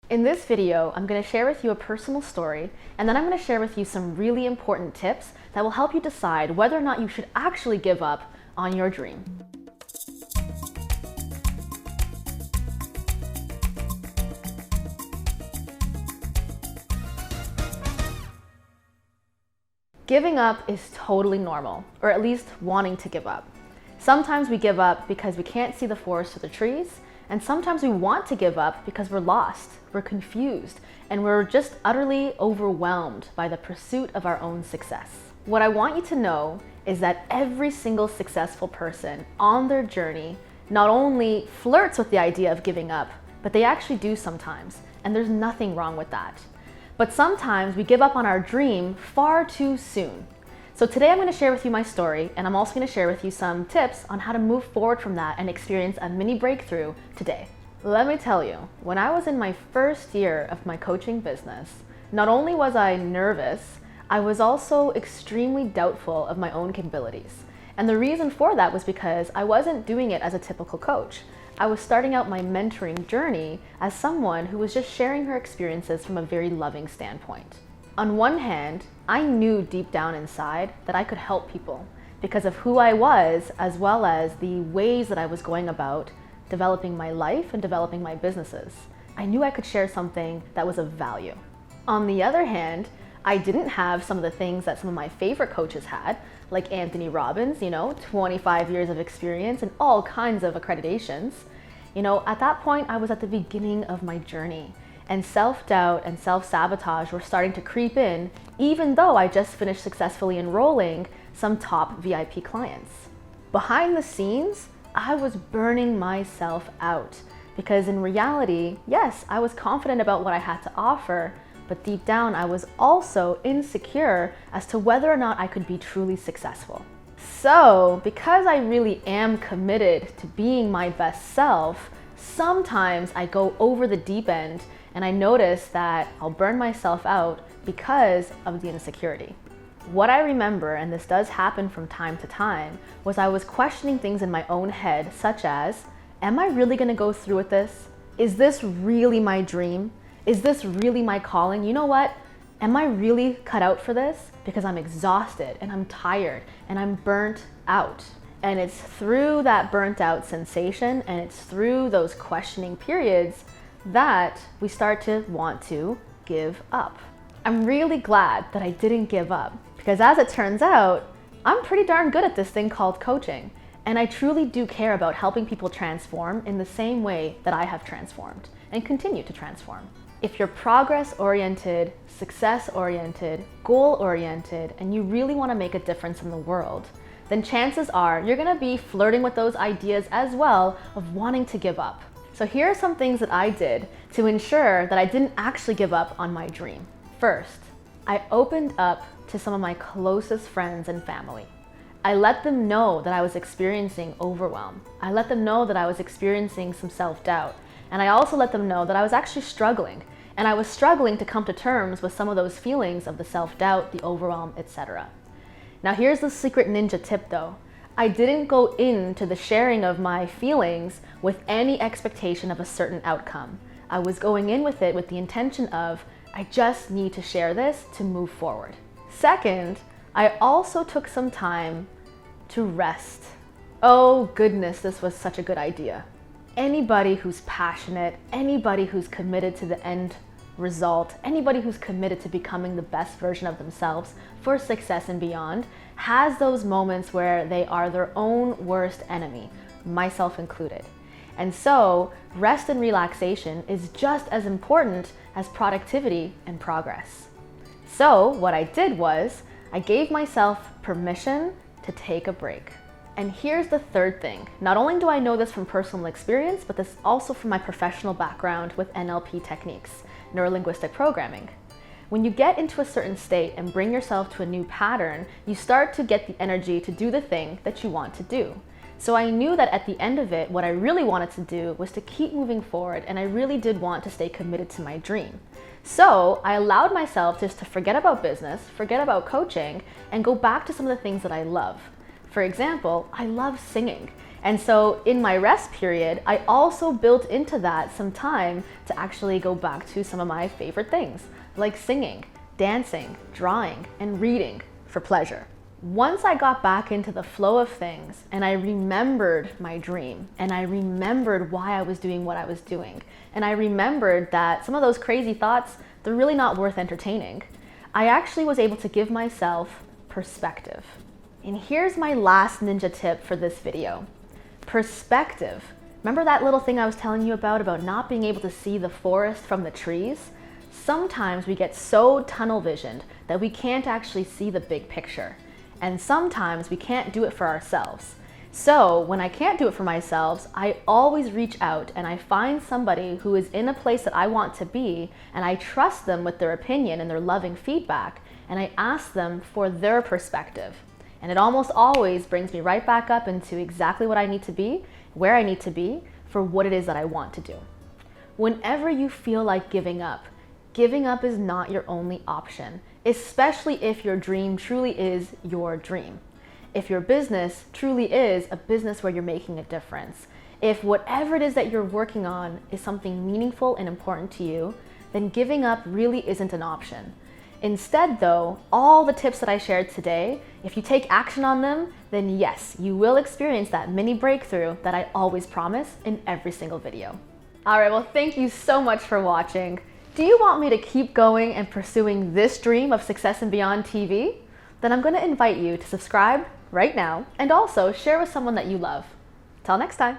In this video, I'm going to share with you a personal story, and then I'm going to share with you some really important tips that will help you decide whether or not you should actually give up on your dream. Giving up is totally normal, or at least wanting to give up. Sometimes we give up because we can't see the forest for the trees, and sometimes we want to give up because we're lost, we're confused, and we're just utterly overwhelmed by the pursuit of our own success. What I want you to know is that every single successful person on their journey not only flirts with the idea of giving up, but they actually do sometimes, and there's nothing wrong with that. But sometimes we give up on our dream far too soon. So today I'm going to share with you my story, and I'm also going to share with you some tips on how to move forward from that and experience a mini breakthrough today. Let me tell you, when I was in my first year of my coaching business, not only was I nervous, I was also extremely doubtful of my own capabilities. And the reason for that was because I wasn't doing it as a typical coach. I was starting out my mentoring journey as someone who was just sharing her experiences from a very loving standpoint. On one hand, I knew deep down inside that I could help people because of who I was, as well as the ways that I was going about developing my life and developing my businesses. I knew I could share something that was of value. On the other hand, I didn't have some of the things that some of my favorite coaches had, like Anthony Robbins, 25 years of experience and all kinds of accreditations. At that point, I was at the beginning of my journey, and self-doubt and self-sabotage were starting to creep in, even though I just finished successfully enrolling some top VIP clients. Behind the scenes, I was burning myself out because in reality, yes, I was confident about what I had to offer, but deep down, I was also insecure as to whether or not I could be truly successful. So, because I really am committed to being my best self, sometimes I go over the deep end and I notice that I'll burn myself out because of the insecurity. What I remember, and this does happen from time to time, was I was questioning things in my own head, such as, am I really gonna go through with this? Is this really my dream? Is this really my calling? You know what? Am I really cut out for this? Because I'm exhausted and I'm tired and I'm burnt out. And it's through that burnt out sensation and it's through those questioning periods that we start to want to give up. I'm really glad that I didn't give up because as it turns out, I'm pretty darn good at this thing called coaching. And I truly do care about helping people transform in the same way that I have transformed and continue to transform. If you're progress-oriented, success-oriented, goal-oriented, and you really want to make a difference in the world, then chances are you're going to be flirting with those ideas as well of wanting to give up. So here are some things that I did to ensure that I didn't actually give up on my dream. First, I opened up to some of my closest friends and family. I let them know that I was experiencing overwhelm. I let them know that I was experiencing some self-doubt. And I also let them know that I was actually struggling. And I was struggling to come to terms with some of those feelings of the self-doubt, the overwhelm, etc. Now here's the secret ninja tip though. I didn't go into the sharing of my feelings with any expectation of a certain outcome. I was going in with it with the intention of, I just need to share this to move forward. Second, I also took some time to rest. Oh goodness, this was such a good idea. Anybody who's passionate, anybody who's committed to the end result, anybody who's committed to becoming the best version of themselves for success and beyond, has those moments where they are their own worst enemy, myself included. And so, rest and relaxation is just as important as productivity and progress. So, what I did was, I gave myself permission to take a break. And here's the third thing. Not only do I know this from personal experience, but this also from my professional background with NLP techniques, neuro-linguistic programming. When you get into a certain state and bring yourself to a new pattern, you start to get the energy to do the thing that you want to do. So I knew that at the end of it, what I really wanted to do was to keep moving forward, and I really did want to stay committed to my dream. So I allowed myself just to forget about business, forget about coaching, and go back to some of the things that I love. For example, I love singing. And so in my rest period, I also built into that some time to actually go back to some of my favorite things, like singing, dancing, drawing, and reading for pleasure. Once I got back into the flow of things and I remembered my dream and I remembered why I was doing what I was doing, and I remembered that some of those crazy thoughts, they're really not worth entertaining, I actually was able to give myself perspective. And here's my last ninja tip for this video. Perspective. Remember that little thing I was telling you about not being able to see the forest from the trees? Sometimes we get so tunnel visioned that we can't actually see the big picture. And sometimes we can't do it for ourselves. So when I can't do it for myself, I always reach out and I find somebody who is in a place that I want to be, and I trust them with their opinion and their loving feedback, and I ask them for their perspective. And it almost always brings me right back up into exactly what I need to be, where I need to be, for what it is that I want to do. Whenever you feel like giving up is not your only option, especially if your dream truly is your dream. If your business truly is a business where you're making a difference. If whatever it is that you're working on is something meaningful and important to you, then giving up really isn't an option. Instead though, all the tips that I shared today, if you take action on them, then yes, you will experience that mini breakthrough that I always promise in every single video. All right, well, thank you so much for watching. Do you want me to keep going and pursuing this dream of Success and Beyond TV? Then I'm going to invite you to subscribe right now and also share with someone that you love. Till next time.